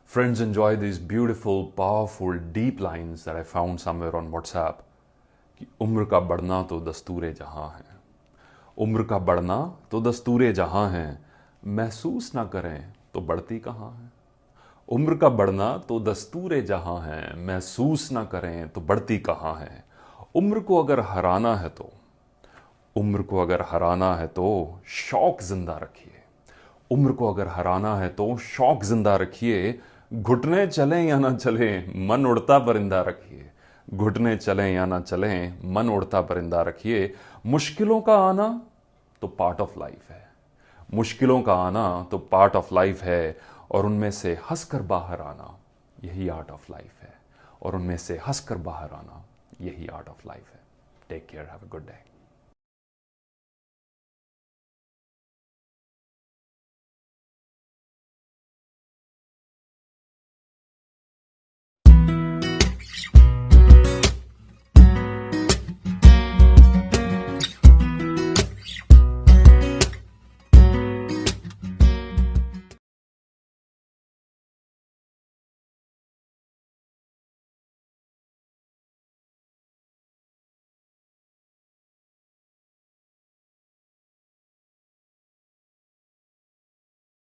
Friends, enjoy these beautiful, powerful, deep lines that I found somewhere on WhatsApp. कि उम्र का बढ़ना तो दस्तूरे जहां है, उम्र का बढ़ना तो दस्तूरे जहां है, महसूस ना करें तो बढ़ती कहाँ है। उम्र का बढ़ना तो दस्तूरे जहां है, महसूस ना करें तो बढ़ती कहाँ है। उम्र को अगर हराना है तो उम्र को अगर हराना है तो शौक जिंदा रखिए। उम्र को अगर हराना है तो शौक जिंदा रखिए। घुटने चलें या ना चलें, मन उड़ता परिंदा रखिए। घुटने चलें या ना चलें, मन उड़ता परिंदा रखिए। मुश्किलों का आना तो पार्ट ऑफ लाइफ है, मुश्किलों का आना तो पार्ट ऑफ लाइफ है, और उनमें से हंसकर बाहर आना यही आर्ट ऑफ लाइफ है, और उनमें से हंसकर बाहर आना यही आर्ट ऑफ लाइफ है। Take care, have a good day.